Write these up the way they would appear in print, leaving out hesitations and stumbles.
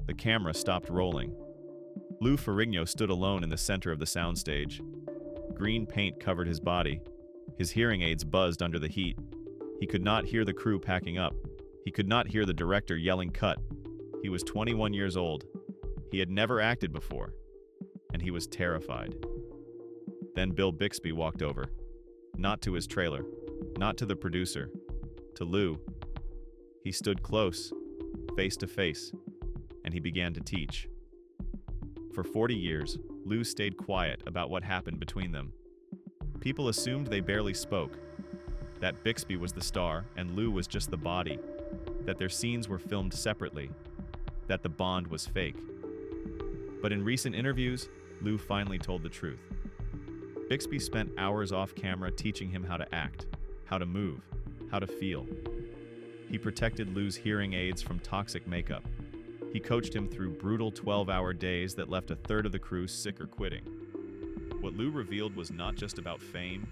The camera stopped rolling. Lou Ferrigno stood alone in the center of the soundstage. Green paint covered his body. His hearing aids buzzed under the heat. He could not hear the crew packing up. He could not hear the director yelling cut. He was 21 years old. He had never acted before, and he was terrified. Then Bill Bixby walked over, not to his trailer, not to the producer, to Lou. He stood close, face to face, and he began to teach. For 40 years, Lou stayed quiet about what happened between them. People assumed they barely spoke, that Bixby was the star and Lou was just the body, that their scenes were filmed separately, that the bond was fake. But in recent interviews, Lou finally told the truth. Bixby spent hours off camera teaching him how to act, how to move, how to feel. He protected Lou's hearing aids from toxic makeup. He coached him through brutal 12-hour days that left a third of the crew sick or quitting. What Lou revealed was not just about fame,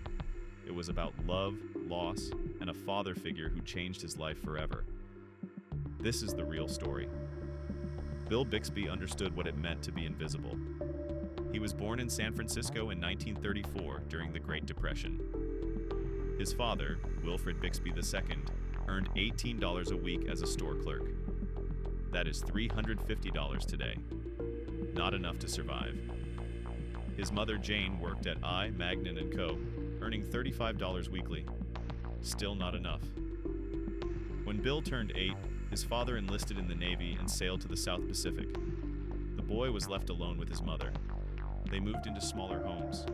it was about love, loss, and a father figure who changed his life forever. This is the real story. Bill Bixby understood what it meant to be invisible. He was born in San Francisco in 1934 during the Great Depression. His father, Wilfred Bixby II, earned $18 a week as a store clerk. That is $350 today. Not enough to survive. His mother, Jane, worked at I. Magnin & Co., earning $35 weekly. Still not enough. When Bill turned 8, his father enlisted in the Navy and sailed to the South Pacific. The boy was left alone with his mother. They moved into smaller homes.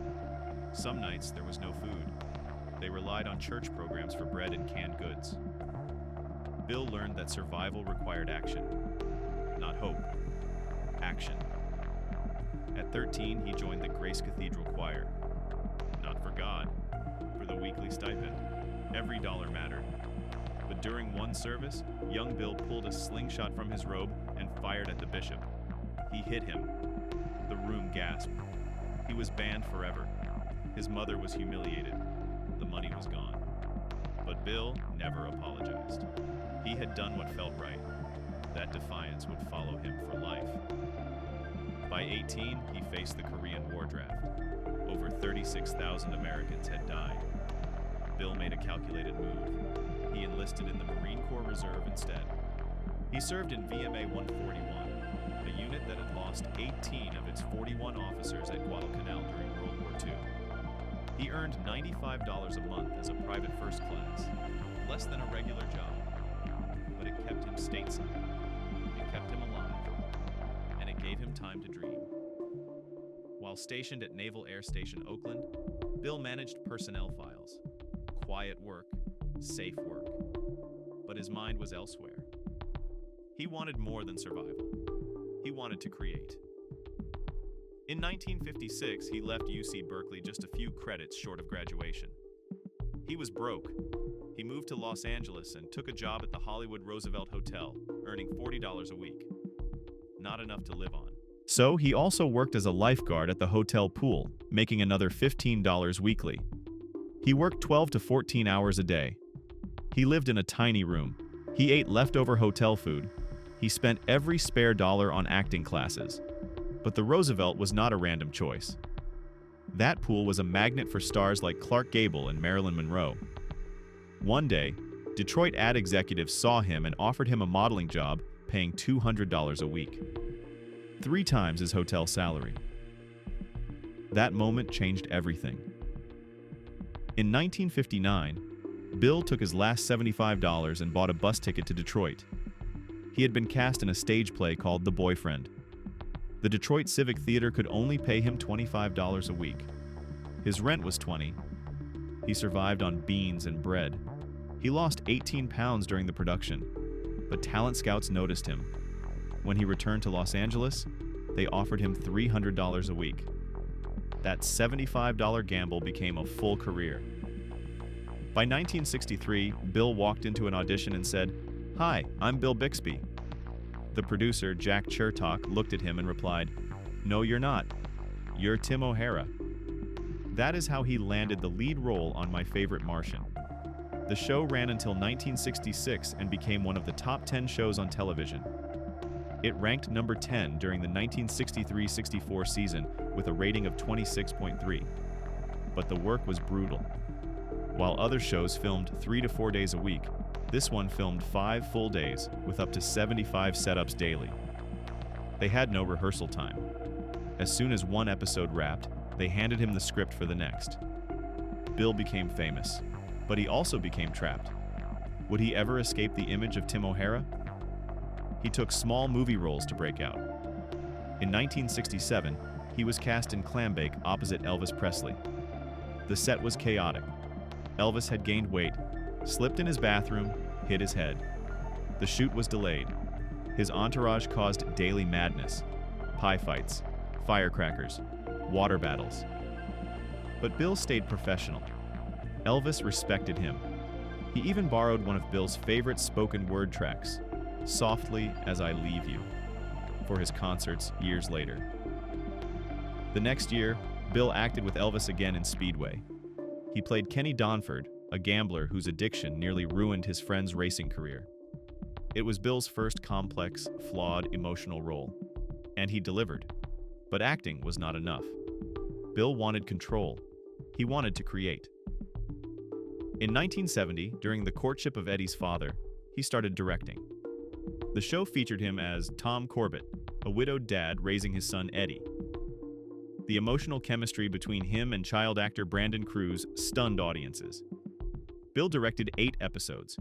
Some nights there was no food. They relied on church programs for bread and canned goods. Bill learned that survival required action. Not hope. Action. At 13, he joined the Grace Cathedral Choir. Not for God, for the weekly stipend. Every dollar mattered. But during one service, young Bill pulled a slingshot from his robe and fired at the bishop. He hit him. The room gasped. He was banned forever. His mother was humiliated. The money was gone. But Bill never apologized. He had done what felt right. That defiance would follow him for life. By 18, he faced the Korean War draft. Over 36,000 Americans had died. Bill made a calculated move. He enlisted in the Marine Corps Reserve instead. He served in VMA 141, a unit that had lost 18 of its 41 officers at Guadalcanal during World War II. He earned $95 a month as a private first class, less than a regular job. But it kept him stateside, it kept him alive, and it gave him time to dream. While stationed at Naval Air Station Oakland, Bill managed personnel files. Quiet work, safe work. But his mind was elsewhere. He wanted more than survival. He wanted to create. In 1956, he left UC Berkeley just a few credits short of graduation. He was broke. He moved to Los Angeles and took a job at the Hollywood Roosevelt Hotel, earning $40 a week. Not enough to live on. So he also worked as a lifeguard at the hotel pool, making another $15 weekly. He worked 12 to 14 hours a day. He lived in a tiny room. He ate leftover hotel food. He spent every spare dollar on acting classes. But the Roosevelt was not a random choice. That pool was a magnet for stars like Clark Gable and Marilyn Monroe. One day, Detroit ad executives saw him and offered him a modeling job, paying $200 a week. 3 times his hotel salary. That moment changed everything. In 1959, Bill took his last $75 and bought a bus ticket to Detroit. He had been cast in a stage play called The Boyfriend. The Detroit Civic Theater could only pay him $25 a week. His rent was $20. He survived on beans and bread. He lost 18 pounds during the production, but talent scouts noticed him. When he returned to Los Angeles, they offered him $300 a week. That $75 gamble became a full career. By 1963, Bill walked into an audition and said, "Hi, I'm Bill Bixby." The producer, Jack Chertok, looked at him and replied, "No, you're not. You're Tim O'Hara." That is how he landed the lead role on My Favorite Martian. The show ran until 1966 and became one of the top 10 shows on television. It ranked number 10 during the 1963-64 season with a rating of 26.3. But the work was brutal. While other shows filmed 3 to 4 days a week, this one filmed 5 full days with up to 75 setups daily. They had no rehearsal time. As soon as one episode wrapped, they handed him the script for the next. Bill became famous, but he also became trapped. Would he ever escape the image of Tim O'Hara? He took small movie roles to break out. In 1967, he was cast in Clambake opposite Elvis Presley. The set was chaotic. Elvis had gained weight, slipped in his bathroom, hit his head. The shoot was delayed. His entourage caused daily madness, pie fights, firecrackers, water battles. But Bill stayed professional. Elvis respected him. He even borrowed one of Bill's favorite spoken word tracks, "Softly as I Leave You," for his concerts years later. The next year, Bill acted with Elvis again in Speedway. He played Kenny Donford, a gambler whose addiction nearly ruined his friend's racing career. It was Bill's first complex, flawed, emotional role, and he delivered. But acting was not enough. Bill wanted control. He wanted to create. In 1970, during the courtship of Eddie's father, he started directing. The show featured him as Tom Corbett, a widowed dad raising his son Eddie. The emotional chemistry between him and child actor Brandon Cruz stunned audiences. Bill directed 8 episodes.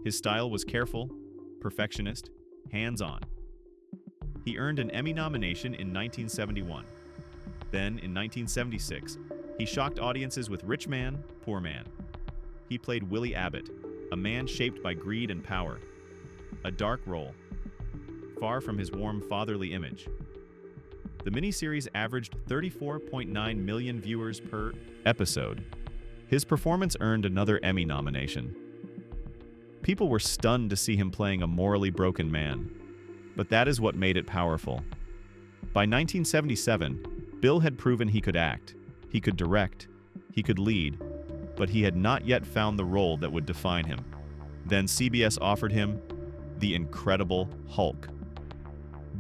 His style was careful, perfectionist, hands-on. He earned an Emmy nomination in 1971. Then, in 1976, he shocked audiences with Rich Man, Poor Man. He played Willie Abbott, a man shaped by greed and power. A dark role, far from his warm fatherly image. The miniseries averaged 34.9 million viewers per episode. His performance earned another Emmy nomination. People were stunned to see him playing a morally broken man, but that is what made it powerful. By 1977, Bill had proven he could act, he could direct, he could lead, but he had not yet found the role that would define him. Then CBS offered him The Incredible Hulk.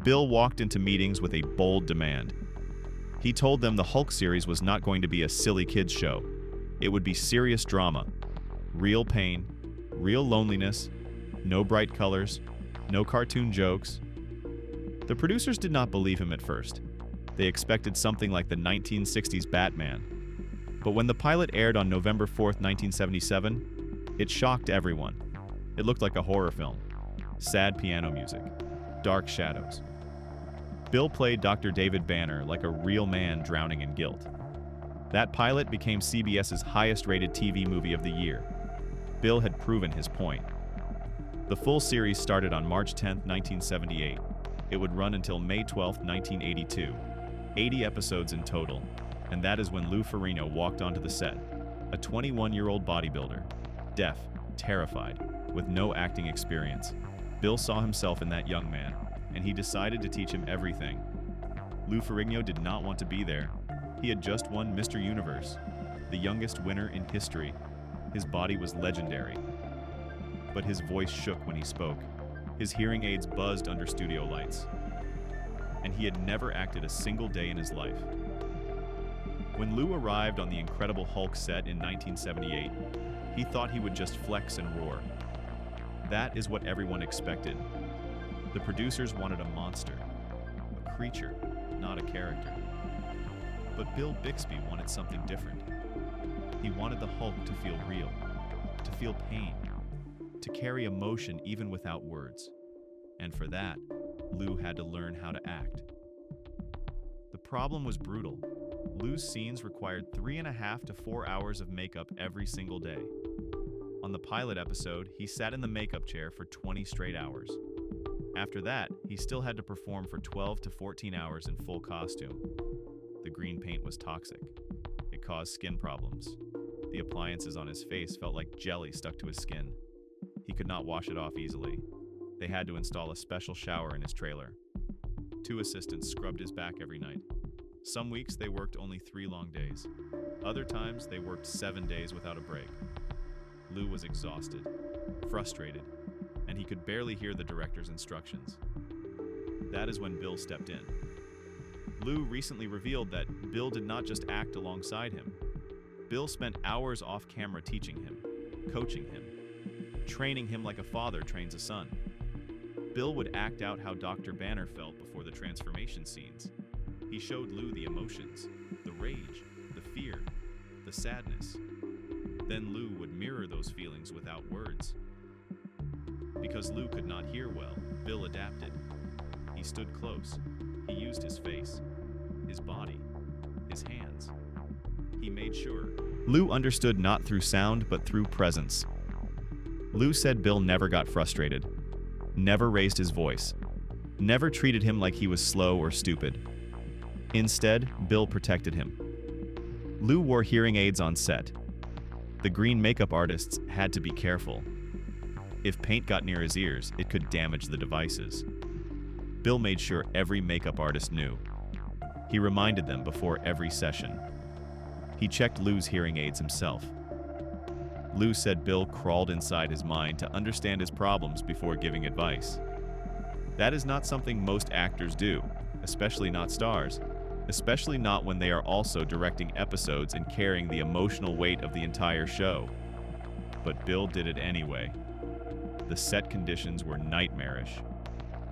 Bill walked into meetings with a bold demand. He told them the Hulk series was not going to be a silly kids show. It would be serious drama, real pain, real loneliness, no bright colors, no cartoon jokes. The producers did not believe him at first. They expected something like the 1960s Batman. But when the pilot aired on November 4th, 1977, it shocked everyone. It looked like a horror film. Sad piano music, dark shadows. Bill played Dr. David Banner like a real man drowning in guilt. That pilot became CBS's highest-rated TV movie of the year. Bill had proven his point. The full series started on March 10, 1978. It would run until May 12, 1982. 80 episodes in total, and that is when Lou Ferrigno walked onto the set, a 21-year-old bodybuilder, deaf, terrified, with no acting experience. Bill saw himself in that young man, and he decided to teach him everything. Lou Ferrigno did not want to be there. He had just won Mr. Universe, the youngest winner in history. His body was legendary. But his voice shook when he spoke. His hearing aids buzzed under studio lights. And he had never acted a single day in his life. When Lou arrived on the Incredible Hulk set in 1978, he thought he would just flex and roar. That is what everyone expected. The producers wanted a monster, a creature, not a character. But Bill Bixby wanted something different. He wanted the Hulk to feel real, to feel pain, to carry emotion even without words. And for that, Lou had to learn how to act. The problem was brutal. Lou's scenes required 3.5 to 4 hours of makeup every single day. On the pilot episode, he sat in the makeup chair for 20 straight hours. After that, he still had to perform for 12 to 14 hours in full costume. The green paint was toxic. It caused skin problems. The appliances on his face felt like jelly stuck to his skin. He could not wash it off easily. They had to install a special shower in his trailer. 2 assistants scrubbed his back every night. Some weeks they worked only 3 long days. Other times they worked 7 days without a break. Lou was exhausted, frustrated, and he could barely hear the director's instructions. That is when Bill stepped in. Lou recently revealed that Bill did not just act alongside him. Bill spent hours off camera teaching him, coaching him, training him like a father trains a son. Bill would act out how Dr. Banner felt before the transformation scenes. He showed Lou the emotions, the rage, the fear, the sadness. Then Lou would mirror those feelings without words. Because Lou could not hear well, Bill adapted. He stood close. He used his face, his body, his hands. He made sure Lou understood not through sound but through presence. Lou said Bill never got frustrated, never raised his voice, never treated him like he was slow or stupid. Instead, Bill protected him. Lou wore hearing aids on set. The green makeup artists had to be careful. If paint got near his ears, it could damage the devices. Bill made sure every makeup artist knew. He reminded them before every session. He checked Lou's hearing aids himself. Lou said Bill crawled inside his mind to understand his problems before giving advice. That is not something most actors do, especially not stars, especially not when they are also directing episodes and carrying the emotional weight of the entire show. But Bill did it anyway. The set conditions were nightmarish.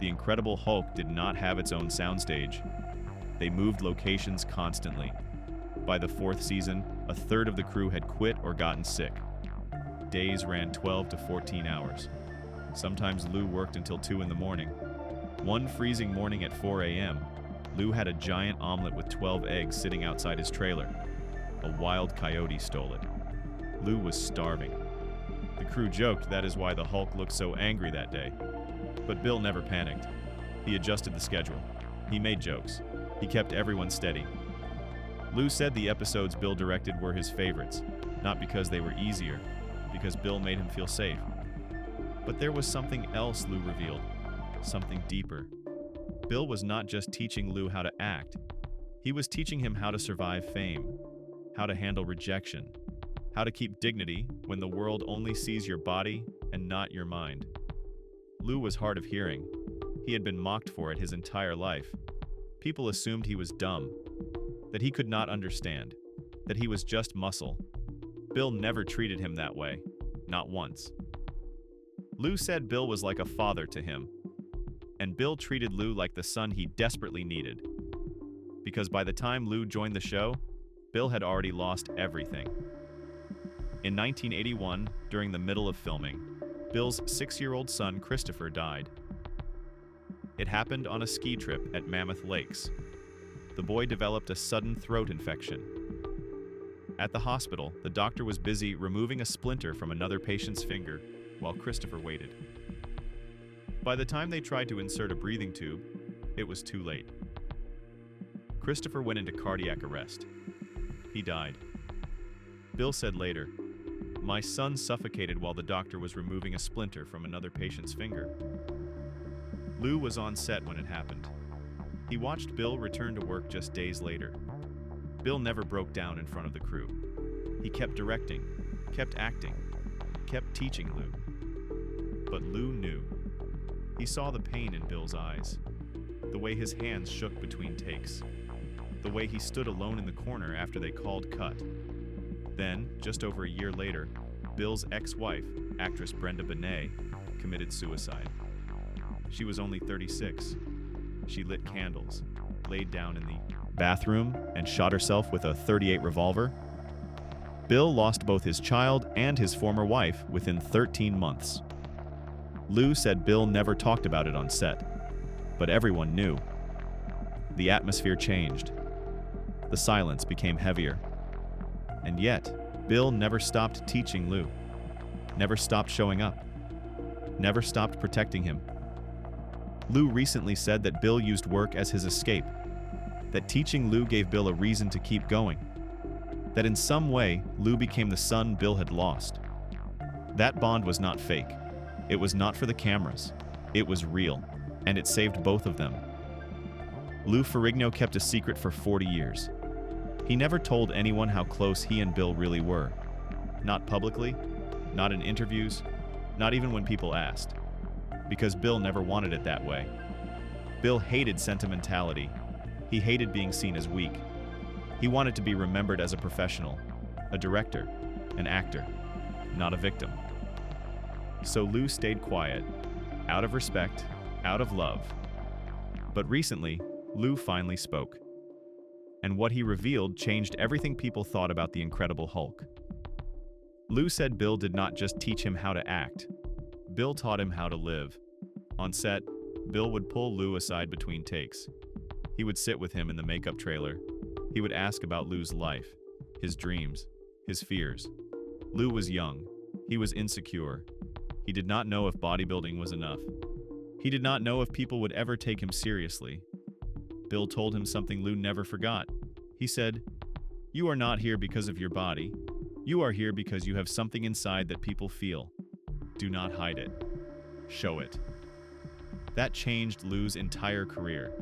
The Incredible Hulk did not have its own soundstage. They moved locations constantly. By the fourth season, a third of the crew had quit or gotten sick. Days ran 12 to 14 hours. Sometimes Lou worked until 2 in the morning. One freezing morning at 4 a.m., Lou had a giant omelet with 12 eggs sitting outside his trailer. A wild coyote stole it. Lou was starving. The crew joked that is why the Hulk looked so angry that day. But Bill never panicked. He adjusted the schedule. He made jokes. He kept everyone steady. Lou said the episodes Bill directed were his favorites, not because they were easier, because Bill made him feel safe. But there was something else Lou revealed, something deeper. Bill was not just teaching Lou how to act. He was teaching him how to survive fame, how to handle rejection, how to keep dignity when the world only sees your body and not your mind. Lou was hard of hearing. He had been mocked for it his entire life. People assumed he was dumb, that he could not understand, that he was just muscle. Bill never treated him that way, not once. Lou said Bill was like a father to him, and Bill treated Lou like the son he desperately needed. Because by the time Lou joined the show, Bill had already lost everything. In 1981, during the middle of filming, Bill's 6-year-old son Christopher died. It happened on a ski trip at Mammoth Lakes. The boy developed a sudden throat infection. At the hospital, the doctor was busy removing a splinter from another patient's finger while Christopher waited. By the time they tried to insert a breathing tube, it was too late. Christopher went into cardiac arrest. He died. Bill said later, "My son suffocated while the doctor was removing a splinter from another patient's finger." Lou was on set when it happened. He watched Bill return to work just days later. Bill never broke down in front of the crew. He kept directing, kept acting, kept teaching Lou. But Lou knew. He saw the pain in Bill's eyes, the way his hands shook between takes, the way he stood alone in the corner after they called cut. Then, just over a year later, Bill's ex-wife, actress Brenda Benet, committed suicide. She was only 36. She lit candles, laid down in the bathroom, and shot herself with a .38 revolver. Bill lost both his child and his former wife within 13 months. Lou said Bill never talked about it on set, but everyone knew. The atmosphere changed. The silence became heavier. And yet, Bill never stopped teaching Lou, never stopped showing up, never stopped protecting him. Lou recently said that Bill used work as his escape, that teaching Lou gave Bill a reason to keep going, that in some way, Lou became the son Bill had lost. That bond was not fake. It was not for the cameras. It was real, and it saved both of them. Lou Ferrigno kept a secret for 40 years. He never told anyone how close he and Bill really were. Not publicly, not in interviews, not even when people asked. Because Bill never wanted it that way. Bill hated sentimentality. He hated being seen as weak. He wanted to be remembered as a professional, a director, an actor, not a victim. So Lou stayed quiet, out of respect, out of love. But recently, Lou finally spoke. And what he revealed changed everything people thought about the Incredible Hulk. Lou said Bill did not just teach him how to act. Bill taught him how to live. On set, Bill would pull Lou aside between takes. He would sit with him in the makeup trailer. He would ask about Lou's life, his dreams, his fears. Lou was young. He was insecure. He did not know if bodybuilding was enough. He did not know if people would ever take him seriously. Bill told him something Lou never forgot. He said, "You are not here because of your body. You are here because you have something inside that people feel. Do not hide it. Show it." That changed Lou's entire career.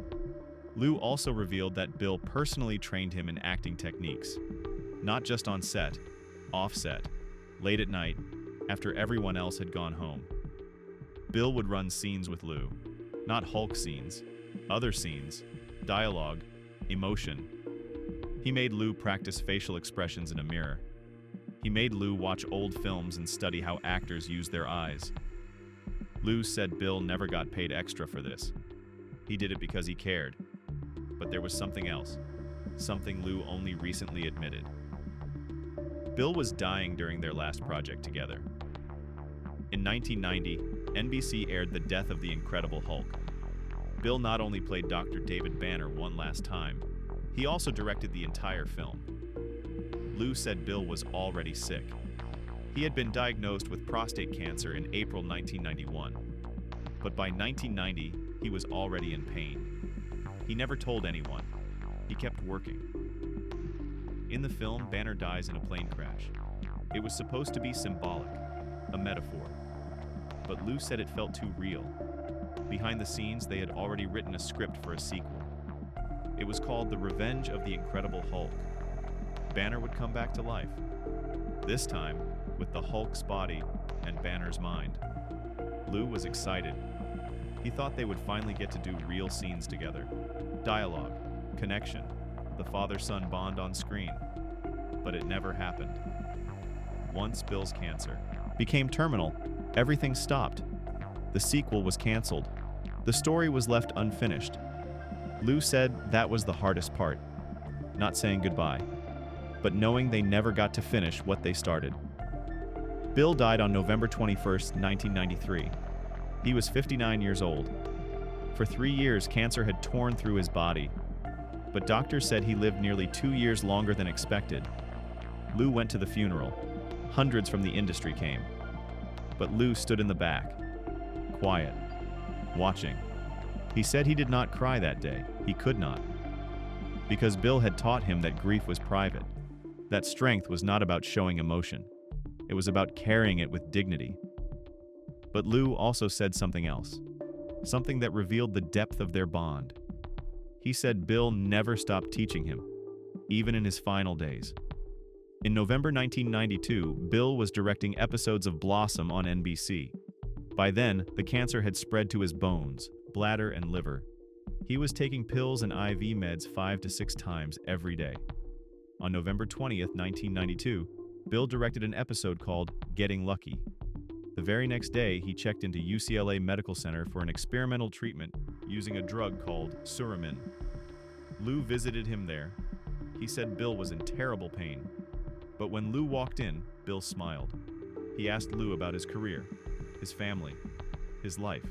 Lou also revealed that Bill personally trained him in acting techniques. Not just on set, off set, late at night, after everyone else had gone home. Bill would run scenes with Lou. Not Hulk scenes, other scenes, dialogue, emotion. He made Lou practice facial expressions in a mirror. He made Lou watch old films and study how actors use their eyes. Lou said Bill never got paid extra for this. He did it because he cared. But there was something else, something Lou only recently admitted. Bill was dying during their last project together. In 1990, NBC aired The Death of the Incredible Hulk. Bill not only played Dr. David Banner one last time, he also directed the entire film. Lou said Bill was already sick. He had been diagnosed with prostate cancer in April 1991. But by 1990, he was already in pain. He never told anyone. He kept working. In the film, Banner dies in a plane crash. It was supposed to be symbolic, a metaphor. But Lou said it felt too real. Behind the scenes, they had already written a script for a sequel. It was called The Revenge of the Incredible Hulk. Banner would come back to life. This time, with the Hulk's body and Banner's mind. Lou was excited. He thought they would finally get to do real scenes together. Dialogue, connection, the father-son bond on screen. But it never happened. Once Bill's cancer became terminal, everything stopped. The sequel was canceled. The story was left unfinished. Lou said that was the hardest part. Not saying goodbye, but knowing they never got to finish what they started. Bill died on November 21st, 1993. He was 59 years old. For 3 years, cancer had torn through his body, but doctors said he lived nearly 2 years longer than expected. Lou went to the funeral. Hundreds from the industry came. But Lou stood in the back, quiet, watching. He said he did not cry that day. He could not. Because Bill had taught him that grief was private, that strength was not about showing emotion. It was about carrying it with dignity. But Lou also said something else, something that revealed the depth of their bond. He said Bill never stopped teaching him, even in his final days. In November 1992, Bill was directing episodes of Blossom on NBC. By then, the cancer had spread to his bones, bladder, and liver. He was taking pills and IV meds 5 to 6 times every day. On November 20th, 1992, Bill directed an episode called Getting Lucky. The very next day, he checked into UCLA Medical Center for an experimental treatment using a drug called Suramin. Lou visited him there. He said Bill was in terrible pain. But when Lou walked in, Bill smiled. He asked Lou about his career, his family, his life.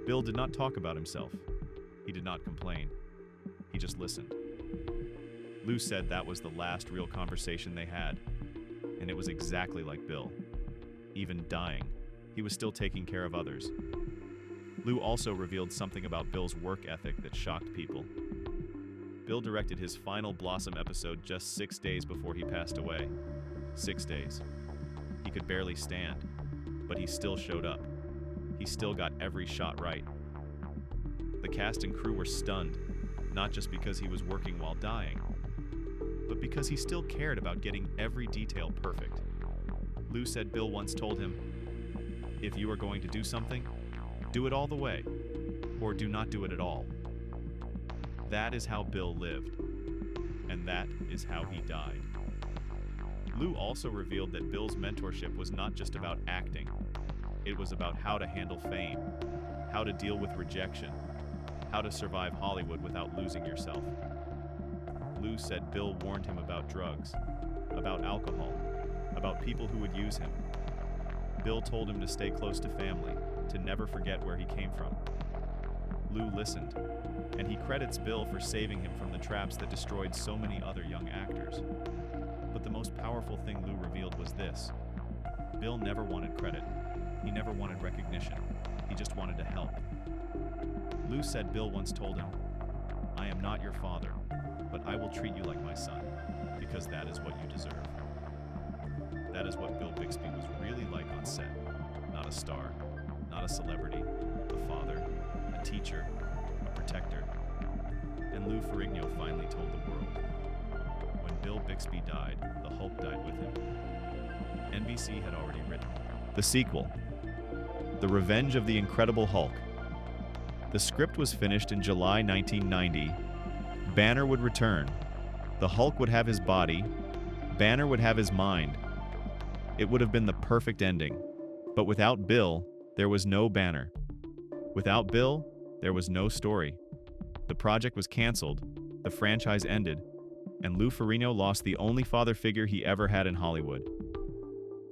Bill did not talk about himself. He did not complain. He just listened. Lou said that was the last real conversation they had, and it was exactly like Bill. Even dying, he was still taking care of others. Lou also revealed something about Bill's work ethic that shocked people. Bill directed his final Blossom episode just 6 days before he passed away. 6 days. He could barely stand, but he still showed up. He still got every shot right. The cast and crew were stunned, not just because he was working while dying, but because he still cared about getting every detail perfect. Lou said Bill once told him, "If you are going to do something, do it all the way. or do not do it at all. That is how Bill lived, and that is how he died. Lou also revealed that Bill's mentorship was not just about acting. It was about how to handle fame, how to deal with rejection, how to survive Hollywood without losing yourself. Lou said Bill warned him about drugs, about alcohol, about people who would use him. Bill told him to stay close to family, to never forget where he came from. Lou listened, and he credits Bill for saving him from the traps that destroyed so many other young actors. But the most powerful thing Lou revealed was this: Bill never wanted credit. He never wanted recognition. He just wanted to help. Lou said Bill once told him, "I am not your father, but I will treat you like my son, because that is what you deserve." That is what Bill Bixby was really like on set. Not a star, not a celebrity, a father, a teacher, a protector. And Lou Ferrigno finally told the world. When Bill Bixby died, the Hulk died with him. NBC had already written the sequel, The Revenge of the Incredible Hulk. The script was finished in July 1990. Banner would return. The Hulk would have his body. Banner would have his mind. It would have been the perfect ending. But without Bill, there was no Banner. Without Bill, there was no story. The project was canceled, the franchise ended, and Lou Ferrigno lost the only father figure he ever had in Hollywood.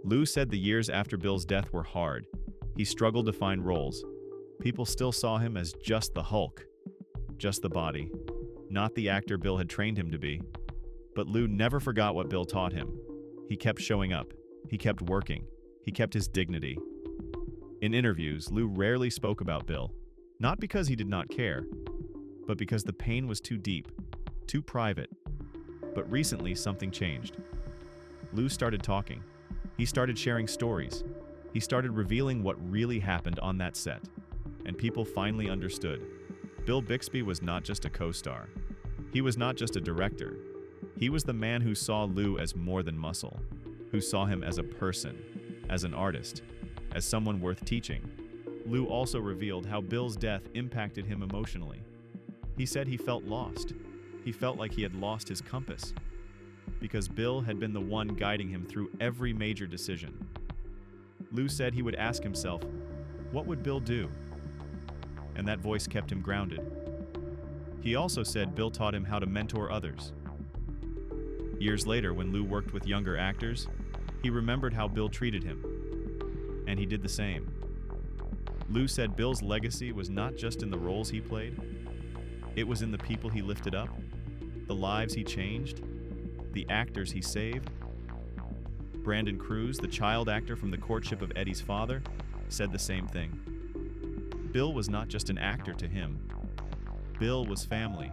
Lou said the years after Bill's death were hard. He struggled to find roles. People still saw him as just the Hulk, just the body, not the actor Bill had trained him to be. But Lou never forgot what Bill taught him. He kept showing up. He kept working. He kept his dignity. In interviews, Lou rarely spoke about Bill, not because he did not care, but because the pain was too deep, too private. But recently, something changed. Lou started talking. He started sharing stories. He started revealing what really happened on that set. And people finally understood. Bill Bixby was not just a co-star. He was not just a director. He was the man who saw Lou as more than muscle, who saw him as a person, as an artist, as someone worth teaching. Lou also revealed how Bill's death impacted him emotionally. He said he felt lost. He felt like he had lost his compass, because Bill had been the one guiding him through every major decision. Lou said he would ask himself, what would Bill do? And that voice kept him grounded. He also said Bill taught him how to mentor others. Years later, when Lou worked with younger actors, he remembered how Bill treated him, and he did the same. Lou said Bill's legacy was not just in the roles he played, it was in the people he lifted up, the lives he changed, the actors he saved. Brandon Cruz, the child actor from The Courtship of Eddie's Father, said the same thing. Bill was not just an actor to him. Bill was family.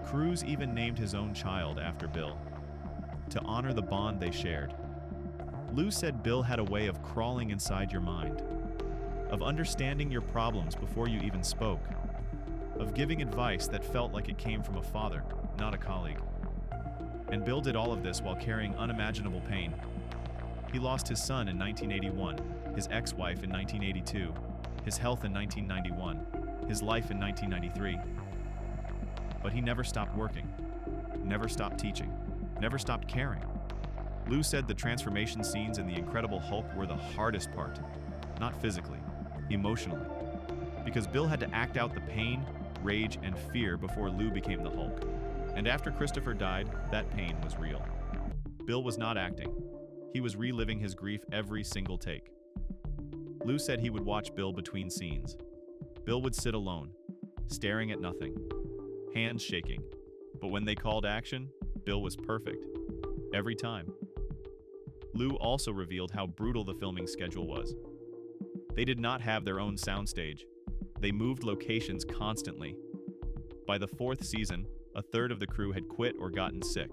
Cruz even named his own child after Bill, to honor the bond they shared. Lou said Bill had a way of crawling inside your mind, of understanding your problems before you even spoke, of giving advice that felt like it came from a father, not a colleague. And Bill did all of this while carrying unimaginable pain. He lost his son in 1981, his ex-wife in 1982, his health in 1991, his life in 1993. But he never stopped working, never stopped teaching, never stopped caring. Lou said the transformation scenes in The Incredible Hulk were the hardest part, not physically, emotionally, because Bill had to act out the pain, rage, and fear before Lou became the Hulk. And after Christopher died, that pain was real. Bill was not acting. He was reliving his grief every single take. Lou said he would watch Bill between scenes. Bill would sit alone, staring at nothing, hands shaking. But when they called action, Bill was perfect. Every time. Lou also revealed how brutal the filming schedule was. They did not have their own soundstage. They moved locations constantly. By the fourth season, a third of the crew had quit or gotten sick.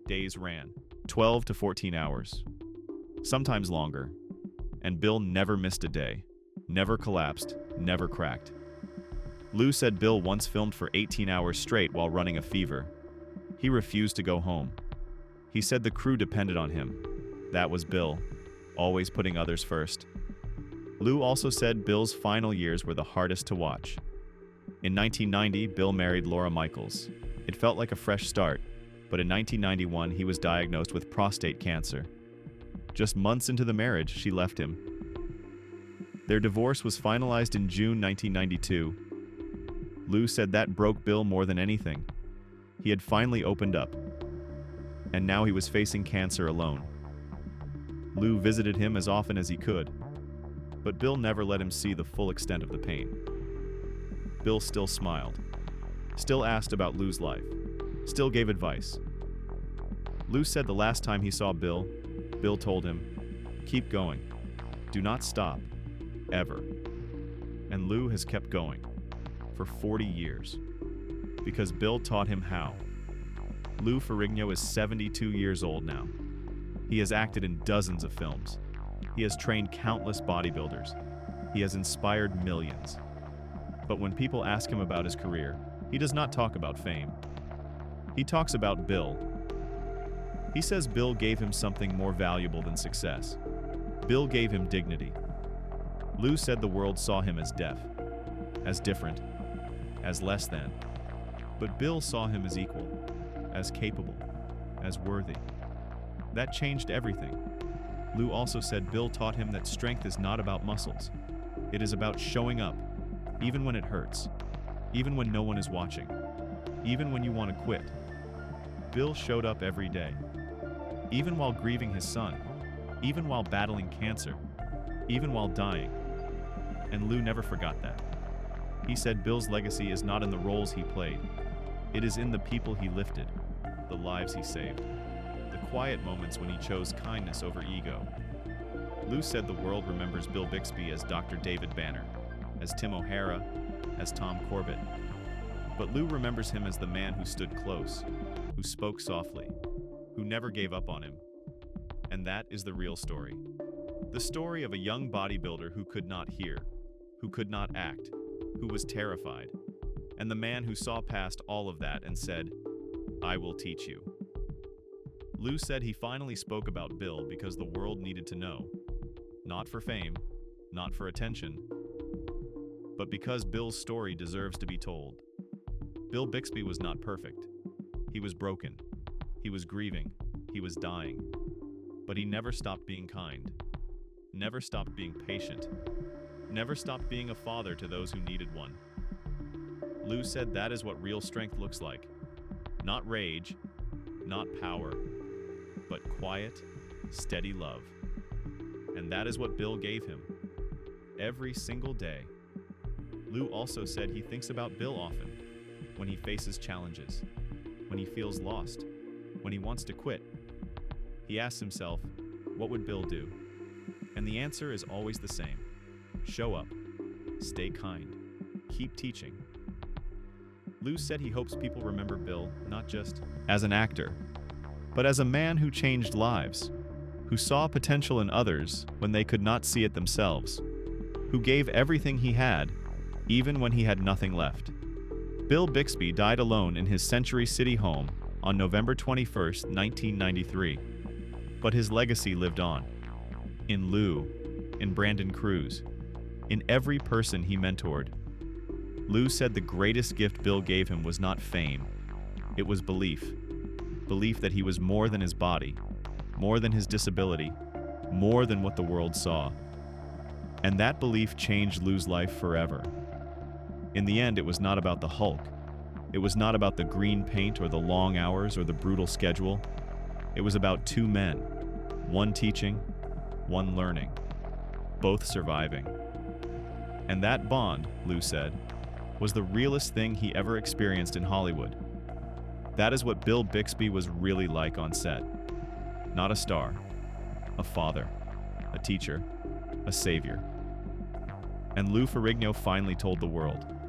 Days ran, 12 to 14 hours, sometimes longer. And Bill never missed a day, never collapsed, never cracked. Lou said Bill once filmed for 18 hours straight while running a fever. He refused to go home. He said the crew depended on him. That was Bill, always putting others first. Lou also said Bill's final years were the hardest to watch. In 1990, Bill married Laura Michaels. It felt like a fresh start, but in 1991 he was diagnosed with prostate cancer. Just months into the marriage, she left him. Their divorce was finalized in June 1992. Lou said that broke Bill more than anything. He had finally opened up, and now he was facing cancer alone. Lou visited him as often as he could, but Bill never let him see the full extent of the pain. Bill still smiled, still asked about Lou's life, still gave advice. Lou said the last time he saw Bill told him, "Keep going. Do not stop. Ever." And Lou has kept going for 40 years because Bill taught him how. Lou Ferrigno is 72 years old now. He has acted in dozens of films. He has trained countless bodybuilders. He has inspired millions. But when people ask him about his career, he does not talk about fame. He talks about Bill. He says Bill gave him something more valuable than success. Bill gave him dignity. Lou said the world saw him as deaf, as different, as less than. But Bill saw him as equal, as capable, as worthy. That changed everything. Lou also said Bill taught him that strength is not about muscles. It is about showing up, even when it hurts, even when no one is watching, even when you want to quit. Bill showed up every day, even while grieving his son, even while battling cancer, even while dying. And Lou never forgot that. He said Bill's legacy is not in the roles he played. It is in the people he lifted, the lives he saved, the quiet moments when he chose kindness over ego. Lou said the world remembers Bill Bixby as Dr. David Banner, as Tim O'Hara, as Tom Corbett. But Lou remembers him as the man who stood close, who spoke softly, who never gave up on him. And that is the real story. The story of a young bodybuilder who could not hear, who could not act, who was terrified, and the man who saw past all of that and said, "I will teach you." Lou said he finally spoke about Bill because the world needed to know. Not for fame, not for attention, but because Bill's story deserves to be told. Bill Bixby was not perfect. He was broken. He was grieving. He was dying. But he never stopped being kind. Never stopped being patient. Never stopped being a father to those who needed one. Lou said that is what real strength looks like. Not rage, not power, but quiet, steady love. And that is what Bill gave him. Every single day. Lou also said he thinks about Bill often, when he faces challenges, when he feels lost, when he wants to quit. He asks himself, what would Bill do? And the answer is always the same. Show up, stay kind, keep teaching. Lou said he hopes people remember Bill not just as an actor, but as a man who changed lives, who saw potential in others when they could not see it themselves, who gave everything he had, even when he had nothing left. Bill Bixby died alone in his Century City home on November 21, 1993. But his legacy lived on. In Lou, in Brandon Cruz, in every person he mentored. Lou said the greatest gift Bill gave him was not fame. It was belief. Belief that he was more than his body, more than his disability, more than what the world saw. And that belief changed Lou's life forever. In the end, it was not about the Hulk. It was not about the green paint or the long hours or the brutal schedule. It was about two men, one teaching, one learning, both surviving. And that bond, Lou said, was the realest thing he ever experienced in Hollywood. That is what Bill Bixby was really like on set. Not a star, a father, a teacher, a savior. And Lou Ferrigno finally told the world,